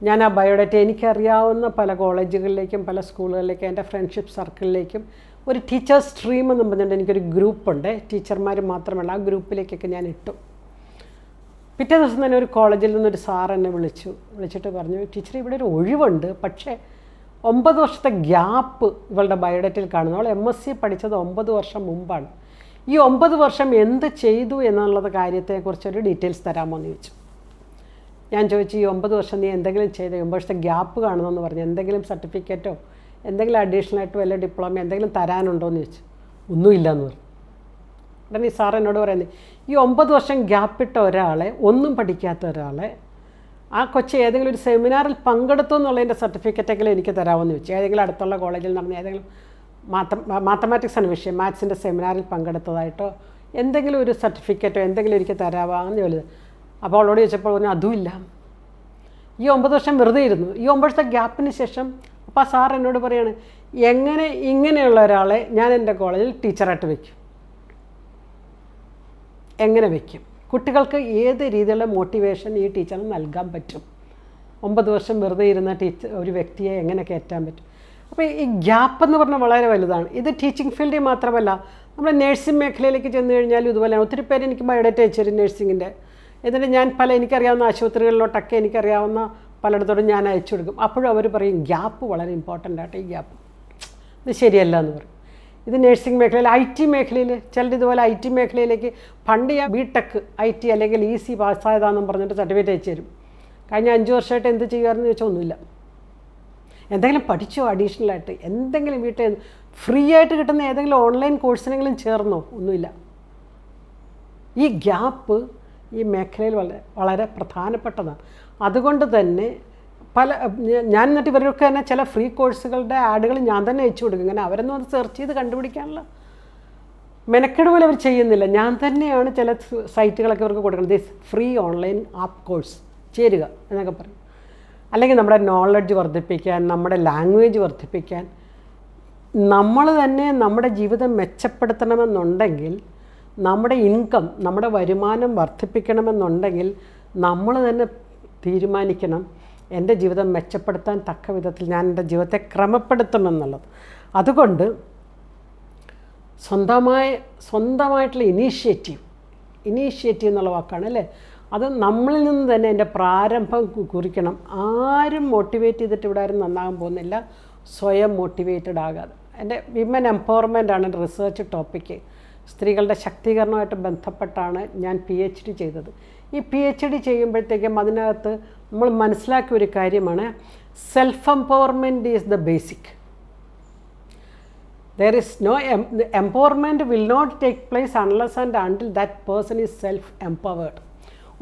ഞാൻ ആ ബയോഡേറ്റ എനിക്കറിയാവുന്ന പല കോളേജുകളിലേക്കും പല സ്കൂളുകളിലേക്കും എൻ്റെ ഫ്രണ്ട്ഷിപ്പ് സർക്കിളിലേക്കും ഒരു ടീച്ചേഴ്സ് സ്ട്രീം എന്ന് പറഞ്ഞിട്ട് എനിക്കൊരു ഗ്രൂപ്പുണ്ട്, ടീച്ചർമാർ മാത്രമല്ല, ആ ഗ്രൂപ്പിലേക്കൊക്കെ ഞാൻ ഇട്ടു. പിറ്റേ ദിവസം തന്നെ ഒരു കോളേജിൽ നിന്നൊരു സാർ എന്നെ വിളിച്ചിട്ട് പറഞ്ഞു, ടീച്ചർ ഇവിടെ ഒരു ഒഴിവുണ്ട്, പക്ഷേ 9 വർഷത്തെ ഗ്യാപ്പ് ഇവളുടെ ബയോഡേറ്റയിൽ കാണുന്നു. അവൾ MSc പഠിച്ചത് 9 വർഷം മുമ്പാണ്. ഈ 9 വർഷം എന്ത് ചെയ്തു എന്നുള്ളത് കാര്യത്തെക്കുറിച്ചൊരു ഡീറ്റെയിൽസ് തരാമോ എന്ന് ചോദിച്ചു. ഞാൻ ചോദിച്ചു, ഈ 9 വർഷം നീ എന്തെങ്കിലും ചെയ്ത് 9 വർഷത്തെ ഗ്യാപ്പ് കാണുമെന്ന് പറഞ്ഞു, എന്തെങ്കിലും സർട്ടിഫിക്കറ്റോ എന്തെങ്കിലും അഡീഷണലായിട്ട് വല്ല ഡിപ്ലോമ എന്തെങ്കിലും തരാനുണ്ടോ എന്ന് ചോദിച്ചു. ഒന്നുമില്ല എന്ന് പറഞ്ഞു. ഉടനെ ഈ സാർ എന്നോട് പറയുന്നത്, ഈ 9 വർഷം ഗ്യാപ്പിട്ട ഒരാളെ, ഒന്നും പഠിക്കാത്ത ഒരാളെ, ആ കൊച്ചി ഏതെങ്കിലും ഒരു സെമിനാറിൽ പങ്കെടുത്തു എന്നുള്ളതിൻ്റെ സർട്ടിഫിക്കറ്റെങ്കിലും എനിക്ക് തരാമെന്ന് ചോദിച്ചു. ഏതെങ്കിലും അടുത്തുള്ള കോളേജിൽ നടന്ന ഏതെങ്കിലും മാത്തമാറ്റിക്സ് ആണ് വിഷയം, മാത്സിൻ്റെ സെമിനാറിൽ പങ്കെടുത്തതായിട്ടോ എന്തെങ്കിലും ഒരു സർട്ടിഫിക്കറ്റോ എന്തെങ്കിലും എനിക്ക് തരാവാന്ന് ചോദിച്ചത്. അപ്പോൾ അവളോട് ചോദിച്ചപ്പോൾ പറഞ്ഞു, അതുമില്ല. ഈ 9 വർഷം വെറുതെ ഇരുന്നു. ഈ 9 വർഷത്തെ ഗ്യാപ്പിന് ശേഷം അപ്പോൾ ആ സാർ എന്നോട് പറയാണ്, എങ്ങനെ ഇങ്ങനെയുള്ള ഒരാളെ ഞാൻ എൻ്റെ കോളേജിൽ ടീച്ചറായിട്ട് വയ്ക്കും? എങ്ങനെ വയ്ക്കും? കുട്ടികൾക്ക് ഏത് രീതിയിലുള്ള മോട്ടിവേഷൻ ഈ ടീച്ചറിന് നൽകാൻ പറ്റും? 9 വർഷം വെറുതെ ഇരുന്ന ഒരു വ്യക്തിയെ എങ്ങനെ കയറ്റാൻ പറ്റും? അപ്പോൾ ഈ ഗ്യാപ്പ് എന്ന് പറഞ്ഞാൽ വളരെ വലുതാണ്. ഇത് ടീച്ചിങ് ഫീൽഡിൽ മാത്രമല്ല, നമ്മൾ നേഴ്സിംഗ് മേഖലയിലേക്ക് ചെന്ന് കഴിഞ്ഞാലും ഇതുപോലെയാണ്. ഒത്തിരി പേര് എനിക്ക് ബയോഡേറ്റ അയച്ചു നേഴ്സിങ്ങിൻ്റെ. എന്നിട്ട് ഞാൻ എനിക്കറിയാവുന്ന ആശുപത്രികളിലോട്ടൊക്കെ എനിക്കറിയാവുന്ന പലയിടത്തോടും ഞാൻ അയച്ചു കൊടുക്കും. അപ്പോഴും അവർ പറയും ഗ്യാപ്പ് വളരെ ഇമ്പോർട്ടൻ്റ് ആയിട്ട്, ഈ ഗ്യാപ്പ് ഇത് ശരിയല്ല എന്ന് പറയും. ഇത് നേഴ്സിംഗ് മേഖലയിൽ, IT മേഖലയിൽ ചിലർ ഇതുപോലെ IT മേഖലയിലേക്ക് പണ്ട് ഞാൻ BTech IT അല്ലെങ്കിൽ EC പാസ്സായതാണെന്നും പറഞ്ഞിട്ട് സർട്ടിഫിക്കറ്റ് അയച്ചു തരും. കഴിഞ്ഞ 5 വർഷമായിട്ട് എന്ത് ചെയ്യുമായിരുന്നു ചോദിച്ചാൽ ഒന്നുമില്ല. എന്തെങ്കിലും പഠിച്ചോ അഡീഷണലായിട്ട്? എന്തെങ്കിലും വീട്ടിൽ ഫ്രീ ആയിട്ട് കിട്ടുന്ന ഏതെങ്കിലും ഓൺലൈൻ കോഴ്സിനെങ്കിലും ചേർന്നോ? ഒന്നുമില്ല. ഈ ഗ്യാപ്പ് ഈ മേഖലയിൽ വളരെ പ്രധാനപ്പെട്ടതാണ്. അതുകൊണ്ട് തന്നെ ഞാൻ എന്നിട്ട് ഇവരൊക്കെ തന്നെ ചില ഫ്രീ കോഴ്സുകളുടെ ആഡുകൾ ഞാൻ തന്നെ അയച്ചു കൊടുക്കും. ഇങ്ങനെ അവരൊന്നും അത് സെർച്ച് ചെയ്ത് കണ്ടുപിടിക്കാനുള്ള മെനക്കെട് പോലെ അവർ ചെയ്യുന്നില്ല. ഞാൻ തന്നെയാണ് ചില സൈറ്റുകളൊക്കെ അവർക്ക് കൊടുക്കുന്നത്. This free online app course ചേരുക എന്നൊക്കെ പറയും. അല്ലെങ്കിൽ നമ്മുടെ നോളജ് വർദ്ധിപ്പിക്കാൻ, നമ്മുടെ ലാംഗ്വേജ് വർദ്ധിപ്പിക്കാൻ, നമ്മൾ തന്നെ നമ്മുടെ ജീവിതം മെച്ചപ്പെടുത്തണമെന്നുണ്ടെങ്കിൽ, നമ്മുടെ ഇൻകം, നമ്മുടെ വരുമാനം വർദ്ധിപ്പിക്കണമെന്നുണ്ടെങ്കിൽ നമ്മൾ തന്നെ തീരുമാനിക്കണം എൻ്റെ ജീവിതം മെച്ചപ്പെടുത്താൻ തക്ക വിധത്തിൽ ഞാൻ എൻ്റെ ജീവിതത്തെ ക്രമപ്പെടുത്തുമെന്നുള്ളത്. അതുകൊണ്ട് സ്വന്തമായിട്ടുള്ള ഇനീഷ്യേറ്റീവ് എന്നുള്ള വാക്കാണ് അല്ലേ, അത് നമ്മളിൽ നിന്ന് തന്നെ എൻ്റെ പ്രാരംഭം കുറിക്കണം. ആരും മോട്ടിവേറ്റ് ചെയ്തിട്ട് ഇവിടെ ആരും നന്നാകാൻ പോകുന്നില്ല. സ്വയം മോട്ടിവേറ്റഡ് ആകാതെ. എൻ്റെ വിമൻ എംപവർമെൻ്റ് ആണ് റിസർച്ച് ടോപ്പിക്ക്. സ്ത്രീകളുടെ ശാക്തീകരണവുമായിട്ട് ബന്ധപ്പെട്ടാണ് ഞാൻ PhD ചെയ്തത്. ഈ PhD ചെയ്യുമ്പോഴത്തേക്കും അതിനകത്ത് നമ്മൾ മനസ്സിലാക്കിയ ഒരു കാര്യമാണ്, self empowerment is the basic. There is no empowerment will not take place unless and until that person is self-empowered.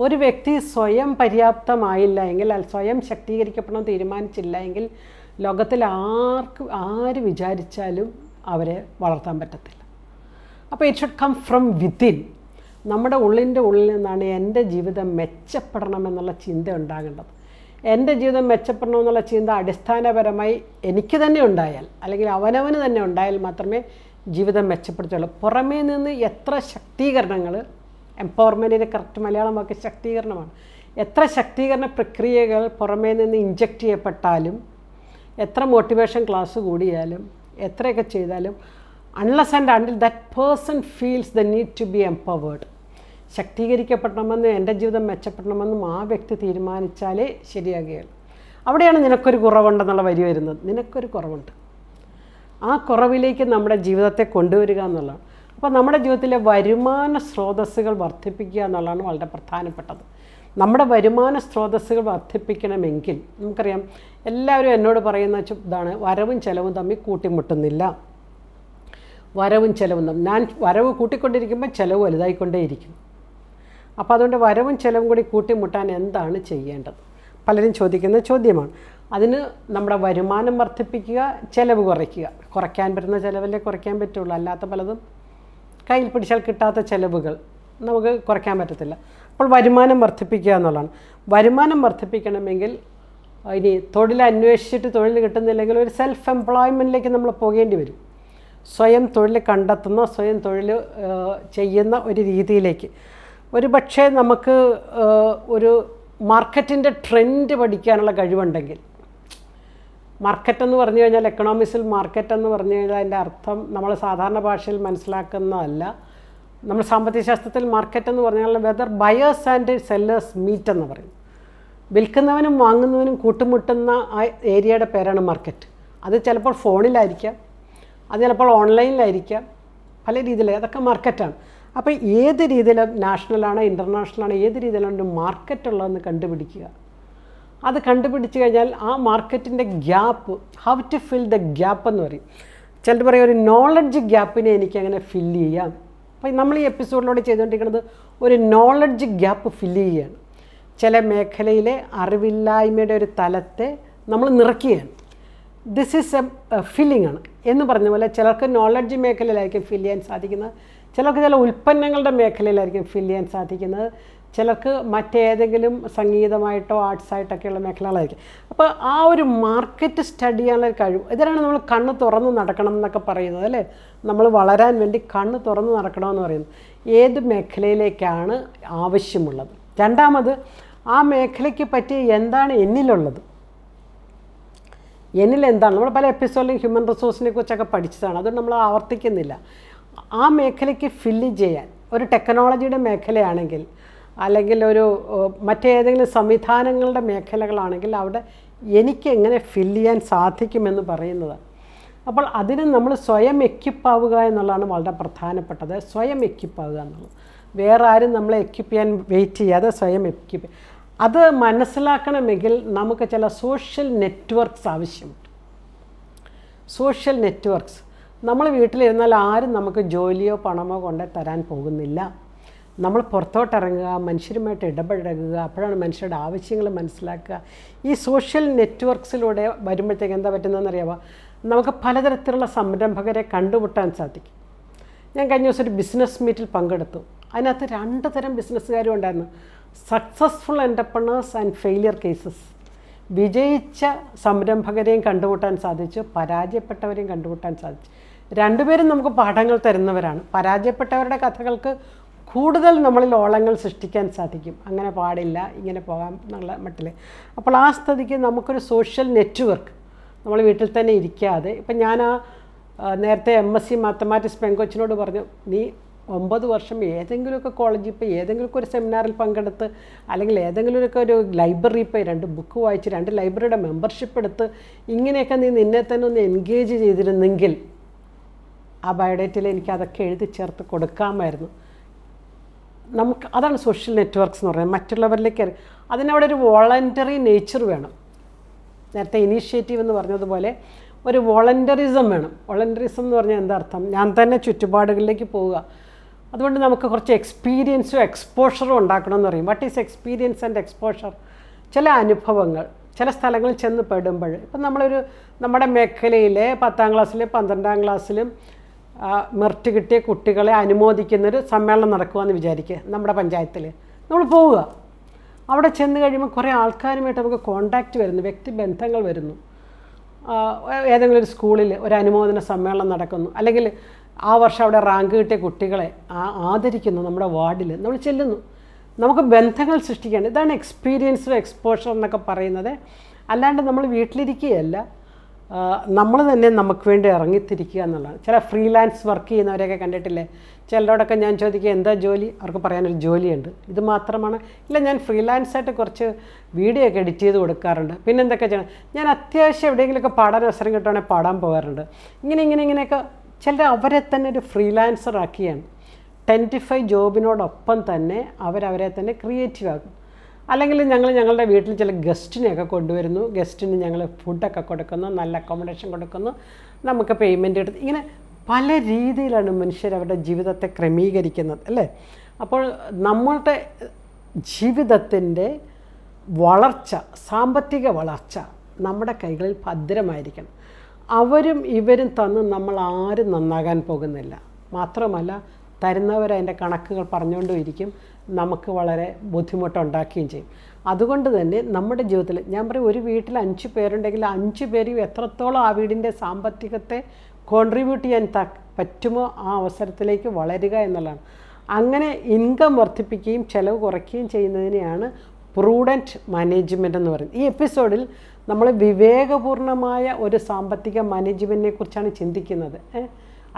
ഒരു വ്യക്തി സ്വയം പര്യാപ്തമായില്ല എങ്കിൽ, സ്വയം ശക്തീകരിക്കപ്പെടണം തീരുമാനിച്ചില്ല എങ്കിൽ, ലോകത്തിൽ ആര് വിചാരിച്ചാലും അവരെ വളർത്താൻ പറ്റത്തില്ല. അപ്പോൾ it should come from within. നമ്മുടെ ഉള്ളിൽ നിന്നാണ് എൻ്റെ ജീവിതം മെച്ചപ്പെടണമെന്നുള്ള ചിന്ത ഉണ്ടാകേണ്ടത്. എൻ്റെ ജീവിതം മെച്ചപ്പെടണമെന്നുള്ള ചിന്ത അടിസ്ഥാനപരമായി എനിക്ക് തന്നെ ഉണ്ടായാൽ, അല്ലെങ്കിൽ അവനവന് തന്നെ ഉണ്ടായാൽ മാത്രമേ ജീവിതം മെച്ചപ്പെടുത്തുള്ളൂ. പുറമേ നിന്ന് എത്ര ശക്തീകരണങ്ങൾ, എംപവർമെൻറ്റിൻ്റെ കറക്റ്റ് മലയാളം വാക്ക് ശക്തീകരണമാണ്, എത്ര ശക്തീകരണ പ്രക്രിയകൾ പുറമേ നിന്ന് ഇഞ്ചക്റ്റ് ചെയ്യപ്പെട്ടാലും, എത്ര മോട്ടിവേഷൻ ക്ലാസ് കൂടിയാലും, എത്രയൊക്കെ ചെയ്താലും, unless and until that person feels the need to be empowered, ശക്തീകരിക്കപ്പെടണമെന്നും എൻ്റെ ജീവിതം മെച്ചപ്പെടണമെന്നും ആ വ്യക്തി തീരുമാനിച്ചാലേ ശരിയാകുകയുള്ളൂ. അവിടെയാണ് നിനക്കൊരു കുറവുണ്ടെന്നുള്ള വരി വരുന്നത്. നിനക്കൊരു കുറവുണ്ട്, ആ കുറവിലേക്ക് നമ്മുടെ ജീവിതത്തെ കൊണ്ടുവരിക എന്നുള്ളതാണ്. അപ്പോൾ നമ്മുടെ ജീവിതത്തിലെ വരുമാന സ്രോതസ്സുകൾ വർദ്ധിപ്പിക്കുക എന്നുള്ളതാണ് വളരെ പ്രധാനപ്പെട്ടത്. നമ്മുടെ വരുമാന സ്രോതസ്സുകൾ വർദ്ധിപ്പിക്കണമെങ്കിൽ നമുക്കറിയാം, എല്ലാവരും എന്നോട് പറയുന്ന ഇതാണ്, വരവും ചെലവും തമ്മിൽ കൂട്ടിമുട്ടുന്നില്ല. വരവും ചെലവും ഞാൻ വരവ് കൂട്ടിക്കൊണ്ടിരിക്കുമ്പോൾ ചിലവ് വലുതായിക്കൊണ്ടേയിരിക്കും. അപ്പോൾ അതുകൊണ്ട് വരവും ചിലവും കൂടി കൂട്ടിമുട്ടാൻ എന്താണ് ചെയ്യേണ്ടത്? പലരും ചോദിക്കുന്ന ചോദ്യമാണ്. അതിന് നമ്മുടെ വരുമാനം വർദ്ധിപ്പിക്കുക, ചിലവ് കുറയ്ക്കാൻ പറ്റുന്ന ചിലവല്ലേ കുറയ്ക്കാൻ പറ്റുള്ളൂ. അല്ലാത്ത പലതും കയ്യിൽ പിടിച്ചാൽ കിട്ടാത്ത ചിലവുകൾ നമുക്ക് കുറയ്ക്കാൻ പറ്റത്തില്ല. അപ്പോൾ വരുമാനം വർദ്ധിപ്പിക്കുക എന്നുള്ളതാണ്. വരുമാനം വർദ്ധിപ്പിക്കണമെങ്കിൽ ഇനി തൊഴിൽ അന്വേഷിച്ചിട്ട് തൊഴിൽ കിട്ടുന്നില്ലെങ്കിൽ ഒരു സെൽഫ് എംപ്ലോയ്മെൻറ്റിലേക്ക് നമ്മൾ പോകേണ്ടി വരും. സ്വയം തൊഴിൽ കണ്ടെത്തുന്ന, സ്വയം തൊഴിൽ ചെയ്യുന്ന ഒരു രീതിയിലേക്ക്. ഒരു പക്ഷേ നമുക്ക് ഒരു മാർക്കറ്റിൻ്റെ ട്രെൻഡ് പഠിക്കാനുള്ള കഴിവുണ്ടെങ്കിൽ, മാർക്കറ്റെന്ന് പറഞ്ഞു കഴിഞ്ഞാൽ എക്കണോമിക്സിൽ മാർക്കറ്റെന്ന് പറഞ്ഞു കഴിഞ്ഞാൽ അതിൻ്റെ അർത്ഥം നമ്മൾ സാധാരണ ഭാഷയിൽ മനസ്സിലാക്കുന്നതല്ല. നമ്മൾ സാമ്പത്തിക ശാസ്ത്രത്തിൽ മാർക്കറ്റെന്ന് പറഞ്ഞാൽ whether buyers and sellers meet എന്ന് പറയും. വിൽക്കുന്നവനും വാങ്ങുന്നവനും കൂട്ടുമുട്ടുന്ന ആ ഏരിയയുടെ പേരാണ് മാർക്കറ്റ്. അത് ചിലപ്പോൾ ഫോണിലായിരിക്കാം, അത് ചിലപ്പോൾ ഓൺലൈനിലായിരിക്കാം, പല രീതിയിൽ. അതൊക്കെ മാർക്കറ്റാണ്. അപ്പോൾ ഏത് രീതിയിലും നാഷണലാണ് ഇൻ്റർനാഷണലാണ് ഏത് രീതിയിലാണ് ഒരു മാർക്കറ്റുള്ളതെന്ന് കണ്ടുപിടിക്കുക. അത് കണ്ടുപിടിച്ച് കഴിഞ്ഞാൽ ആ മാർക്കറ്റിൻ്റെ gap, how to fill the gap എന്ന് പറയും. ചിലർ പറയും ഒരു നോളജ് ഗ്യാപ്പിനെ എനിക്കങ്ങനെ ഫില്ല് ചെയ്യാം. അപ്പോൾ നമ്മൾ ഈ എപ്പിസോഡിലൂടെ ചെയ്തുകൊണ്ടിരിക്കുന്നത് ഒരു നോളജ് ഗ്യാപ്പ് ഫില്ല് ചെയ്യുകയാണ്. ചില മേഖലയിലെ അറിവില്ലായ്മയുടെ ഒരു തലത്തെ നമ്മൾ നിറയ്ക്കുകയാണ്. ദിസ് ഈസ് എ ഫില്ലിംഗ് ആണ് എന്ന് പറഞ്ഞ പോലെ ചിലർക്ക് നോളജ് മേഖലയിലായിരിക്കും ഫില്ല് ചെയ്യാൻ സാധിക്കുന്നത്, ചിലർക്ക് ചില ഉൽപ്പന്നങ്ങളുടെ മേഖലയിലായിരിക്കും ഫില്ല് ചെയ്യാൻ സാധിക്കുന്നത്, ചിലർക്ക് മറ്റേതെങ്കിലും സംഗീതമായിട്ടോ ആർട്സായിട്ടൊക്കെയുള്ള മേഖലകളായിരിക്കും. അപ്പോൾ ആ ഒരു മാർക്കറ്റ് സ്റ്റഡി ചെയ്യാനുള്ള കഴിവ്, ഇതിനാണ് നമ്മൾ കണ്ണ് തുറന്ന് നടക്കണം എന്നൊക്കെ പറയുന്നത് അല്ലേ. നമ്മൾ വളരാൻ വേണ്ടി കണ്ണ് തുറന്ന് നടക്കണമെന്ന് പറയുന്നത്. ഏത് മേഖലയിലേക്കാണ് ആവശ്യമുള്ളത്, രണ്ടാമത് ആ മേഖലയ്ക്ക് പറ്റിയ എന്താണ് എന്നിലുള്ളത്, എന്നിലെന്താണ്. നമ്മൾ പല എപ്പിസോഡിലും ഹ്യൂമൻ റിസോഴ്സിനെ കുറിച്ചൊക്കെ പഠിച്ചതാണ്, അതുകൊണ്ട് നമ്മൾ ആവർത്തിക്കുന്നില്ല. ആ മേഖലയ്ക്ക് ഫില്ല് ചെയ്യാൻ, ഒരു ടെക്നോളജിയുടെ മേഖലയാണെങ്കിൽ അല്ലെങ്കിൽ ഒരു മറ്റേതെങ്കിലും സംവിധാനങ്ങളുടെ മേഖലകളാണെങ്കിൽ അവിടെ എനിക്ക് എങ്ങനെ ഫില്ല് ചെയ്യാൻ സാധിക്കുമെന്ന് പറയുന്നത്. അപ്പോൾ അതിന് നമ്മൾ സ്വയം എക്യുപ്പാവുക എന്നുള്ളതാണ് വളരെ പ്രധാനപ്പെട്ടത്. സ്വയം എക്യുപ്പാവുക എന്നുള്ളത്, വേറെ ആരും നമ്മളെ എക്യുപ്പ് ചെയ്യാൻ വെയിറ്റ് ചെയ്യാതെ സ്വയം എക്യുപ്പ്. അത് മനസ്സിലാക്കണമെങ്കിൽ നമുക്ക് ചില സോഷ്യൽ നെറ്റ്വർക്ക്സ് ആവശ്യമുണ്ട്. സോഷ്യൽ നെറ്റ്വർക്ക്സ്, നമ്മൾ വീട്ടിലിരുന്നാൽ ആരും നമുക്ക് ജോലിയോ പണമോ കൊണ്ട് തരാൻ പോകുന്നില്ല. നമ്മൾ പുറത്തോട്ടിറങ്ങുക, മനുഷ്യരുമായിട്ട് ഇടപഴകുക, അപ്പോഴാണ് മനുഷ്യരുടെ ആവശ്യങ്ങൾ മനസ്സിലാക്കുക. ഈ സോഷ്യൽ നെറ്റ്വർക്ക്സിലൂടെ വരുമ്പോഴത്തേക്ക് എന്താ പറ്റുന്നതെന്ന് അറിയാമോ, നമുക്ക് പലതരത്തിലുള്ള സംരംഭകരെ കണ്ടുമുട്ടാൻ സാധിക്കും. ഞാൻ കഴിഞ്ഞ ദിവസം ഒരു ബിസിനസ് മീറ്റിൽ പങ്കെടുത്തു. അതിനകത്ത് 2 തരം ബിസിനസ്സുകാരും ഉണ്ടായിരുന്നു. Successful entrepreneurs and failure cases. വിജയിച്ച സംരംഭകരെയും കണ്ടുമുട്ടാൻ സാധിച്ചു, പരാജയപ്പെട്ടവരെയും കണ്ടുമുട്ടാൻ സാധിച്ചു. രണ്ടുപേരും നമുക്ക് പാഠങ്ങൾ തരുന്നവരാണ്. പരാജയപ്പെട്ടവരുടെ കഥകൾക്ക് കൂടുതൽ നമ്മളിൽ ഓളങ്ങൾ സൃഷ്ടിക്കാൻ സാധിക്കും. അങ്ങനെ പാടില്ല, ഇങ്ങനെ പോകാം എന്നുള്ള മട്ടിൽ. അപ്പോൾ ആ സ്ഥിതിക്ക് നമുക്കൊരു സോഷ്യൽ നെറ്റ്വർക്ക്, നമ്മൾ വീട്ടിൽ തന്നെ ഇരിക്കാതെ, ഇപ്പം ഞാൻ നേരത്തെ MSc മാത്തമാറ്റിക്സ് പെങ്കൊച്ചിനോട് പറഞ്ഞു, നീ 9 വർഷം ഏതെങ്കിലുമൊക്കെ കോളേജിൽ പോയി ഏതെങ്കിലുമൊക്കെ ഒരു സെമിനാറിൽ പങ്കെടുത്ത് അല്ലെങ്കിൽ ഏതെങ്കിലുമൊക്കെ ഒരു ലൈബ്രറിയിൽ പോയി 2 ബുക്ക് വായിച്ച് 2 ലൈബ്രറിയുടെ മെമ്പർഷിപ്പ് എടുത്ത് ഇങ്ങനെയൊക്കെ നീ നിന്നെ തന്നെ ഒന്ന് എൻഗേജ് ചെയ്തിരുന്നെങ്കിൽ ആ ബയോഡേറ്റയിൽ എനിക്ക് അതൊക്കെ എഴുതി ചേർത്ത് കൊടുക്കാമായിരുന്നു. നമുക്ക് അതാണ് സോഷ്യൽ നെറ്റ്വർക്ക്സ് എന്ന് പറയുന്നത്. മറ്റുള്ളവരിലേക്ക് അതിനവിടെ ഒരു വോളണ്ടറി നേച്ചർ വേണം. നേരത്തെ ഇനീഷ്യേറ്റീവ് എന്ന് പറഞ്ഞതുപോലെ ഒരു വോളണ്ടറിസം വേണം. വോളണ്ടറിസം എന്ന് പറഞ്ഞാൽ എന്താ അർത്ഥം? ഞാൻ തന്നെ ചുറ്റുപാടുകളിലേക്ക് പോവുക. അതുകൊണ്ട് നമുക്ക് കുറച്ച് എക്സ്പീരിയൻസും എക്സ്പോഷറും ഉണ്ടാക്കണമെന്ന് പറയും. What is experience and exposure? ചില അനുഭവങ്ങൾ, ചില സ്ഥലങ്ങളിൽ ചെന്ന് പെടുമ്പോൾ, ഇപ്പം നമ്മുടെ മേഖലയിലെ 10ാം ക്ലാസ്സിലും 12ാം ക്ലാസ്സിലും മെറിറ്റ് കിട്ടിയ കുട്ടികളെ അനുമോദിക്കുന്നൊരു സമ്മേളനം നടക്കുകയെന്ന് വിചാരിക്കുക. നമ്മുടെ പഞ്ചായത്തിൽ നമ്മൾ പോവുക. അവിടെ ചെന്ന് കഴിയുമ്പോൾ കുറേ ആൾക്കാരുമായിട്ട് നമുക്ക് കോണ്ടാക്റ്റ് വരുന്നു, വ്യക്തിബന്ധങ്ങൾ വരുന്നു. ഏതെങ്കിലും ഒരു സ്കൂളിൽ ഒരു അനുമോദന സമ്മേളനം നടക്കുന്നു, അല്ലെങ്കിൽ ആ വർഷം അവിടെ റാങ്ക് കിട്ടിയ കുട്ടികളെ ആദരിക്കുന്നു. നമ്മുടെ വാർഡിൽ നമ്മൾ ചെല്ലുന്നു, നമുക്ക് ബന്ധങ്ങൾ സൃഷ്ടിക്കുകയാണ്. ഇതാണ് എക്സ്പീരിയൻസും എക്സ്പോഷർ എന്നൊക്കെ പറയുന്നത്. അല്ലാണ്ട് നമ്മൾ വീട്ടിലിരിക്കുകയല്ല, നമ്മൾ തന്നെ നമുക്ക് വേണ്ടി ഇറങ്ങിത്തിരിക്കുക എന്നുള്ളതാണ്. ചില ഫ്രീലാൻസ് വർക്ക് ചെയ്യുന്നവരെയൊക്കെ കണ്ടിട്ടില്ലേ? ചിലരോടൊക്കെ ഞാൻ ചോദിക്കുക എന്താ ജോലി, അവർക്ക് പറയാനൊരു ജോലിയുണ്ട്. ഇത് മാത്രമാണ്? ഇല്ല, ഞാൻ ഫ്രീലാൻസായിട്ട് കുറച്ച് വീഡിയോ ഒക്കെ എഡിറ്റ് ചെയ്ത് കൊടുക്കാറുണ്ട്. പിന്നെ എന്തൊക്കെ ചെയ്യണം, ഞാൻ അത്യാവശ്യം എവിടെയെങ്കിലുമൊക്കെ പാടാൻ അവസരം കിട്ടുവാണെങ്കിൽ പാടാൻ പോകാറുണ്ട്. ഇങ്ങനെയൊക്കെ ചിലർ അവരെ തന്നെ ഒരു ഫ്രീലാൻസർ ആക്കിയാണ്. 10 to 5 ജോബിനോടൊപ്പം തന്നെ അവരെ തന്നെ ക്രിയേറ്റീവ് ആകും. അല്ലെങ്കിൽ ഞങ്ങളുടെ വീട്ടിൽ ചില ഗസ്റ്റിനെയൊക്കെ കൊണ്ടുവരുന്നു, ഗസ്റ്റിന് ഞങ്ങൾ ഫുഡൊക്കെ കൊടുക്കുന്നു, നല്ല അക്കോമഡേഷൻ കൊടുക്കുന്നു, നമുക്ക് പേയ്മെൻറ്റ് എടുത്ത്, ഇങ്ങനെ പല രീതിയിലാണ് മനുഷ്യർ അവരുടെ ജീവിതത്തെ ക്രമീകരിക്കുന്നത് അല്ലേ. അപ്പോൾ നമ്മളുടെ ജീവിതത്തിൻ്റെ വളർച്ച, സാമ്പത്തിക വളർച്ച നമ്മുടെ കൈകളിൽ ഭദ്രമായിരിക്കണം. അവരും ഇവരും തന്ന് നമ്മൾ ആരും നന്നാകാൻ പോകുന്നില്ല. മാത്രമല്ല തരുന്നവരതിൻ്റെ കണക്കുകൾ പറഞ്ഞുകൊണ്ടും ഇരിക്കും, നമുക്ക് വളരെ ബുദ്ധിമുട്ടുണ്ടാക്കുകയും ചെയ്യും. അതുകൊണ്ട് തന്നെ നമ്മുടെ ജീവിതത്തിൽ ഞാൻ പറയും, ഒരു വീട്ടിൽ 5 പേരുണ്ടെങ്കിൽ 5 പേരും എത്രത്തോളം ആ വീടിൻ്റെ സാമ്പത്തികത്തെ കോൺട്രിബ്യൂട്ട് ചെയ്യാൻ പറ്റുമോ ആ അവസരത്തിലേക്ക് വളരുക എന്നുള്ളതാണ്. അങ്ങനെ ഇൻകം വർദ്ധിപ്പിക്കുകയും ചിലവ് കുറയ്ക്കുകയും ചെയ്യുന്നതിനെയാണ് പ്രൂഡൻറ്റ് മാനേജ്മെൻറ്റ് എന്ന് പറയുന്നത്. ഈ എപ്പിസോഡിൽ നമ്മൾ വിവേകപൂർണമായ ഒരു സാമ്പത്തിക മാനേജ്മെൻറ്റിനെ കുറിച്ചാണ് ചിന്തിക്കുന്നത്.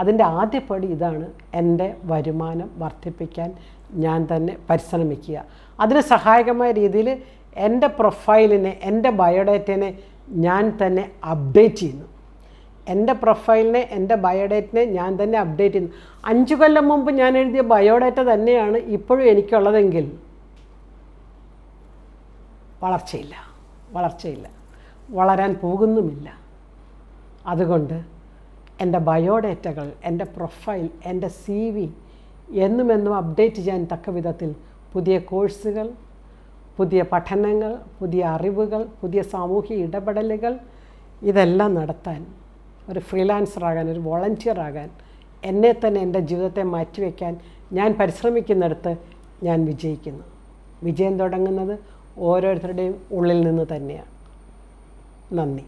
അതിൻ്റെ ആദ്യപടി ഇതാണ്: എൻ്റെ വരുമാനം വർദ്ധിപ്പിക്കാൻ ഞാൻ തന്നെ പരിശ്രമിക്കുക. അതിന് സഹായകമായ രീതിയിൽ എൻ്റെ പ്രൊഫൈലിനെ, എൻ്റെ ബയോഡേറ്റനെ ഞാൻ തന്നെ അപ്ഡേറ്റ് ചെയ്യുന്നു. എൻ്റെ പ്രൊഫൈലിനെ, എൻ്റെ ബയോഡേറ്റിനെ ഞാൻ തന്നെ അപ്ഡേറ്റ് ചെയ്യുന്നു. 5 കൊല്ലം മുമ്പ് ഞാൻ എഴുതിയ ബയോഡേറ്റ തന്നെയാണ് ഇപ്പോഴും എനിക്കുള്ളതെങ്കിൽ വളർച്ചയില്ല, വളരാൻ പോകുന്നുമില്ല. അതുകൊണ്ട് എൻ്റെ ബയോഡേറ്റകൾ, എൻ്റെ പ്രൊഫൈൽ, എൻ്റെ CV എന്നും അപ്ഡേറ്റ് ചെയ്യാൻ തക്ക വിധത്തിൽ പുതിയ കോഴ്സുകൾ, പുതിയ പഠനങ്ങൾ, പുതിയ അറിവുകൾ, പുതിയ സാമൂഹിക ഇടപെടലുകൾ ഇതെല്ലാം നടത്താൻ, ഒരു ഫ്രീലാൻസറാകാൻ, ഒരു വോളണ്ടിയറാകാൻ, എന്നെ തന്നെ എൻ്റെ ജീവിതത്തെ മാറ്റിവെക്കാൻ ഞാൻ പരിശ്രമിക്കുന്നിടത്ത് ഞാൻ വിജയിക്കുന്നു. വിജയം തുടങ്ങുന്നത് ഓരോരുത്തരുടെയും ഉള്ളിൽ നിന്ന് തന്നെയാണ്. നന്ദി.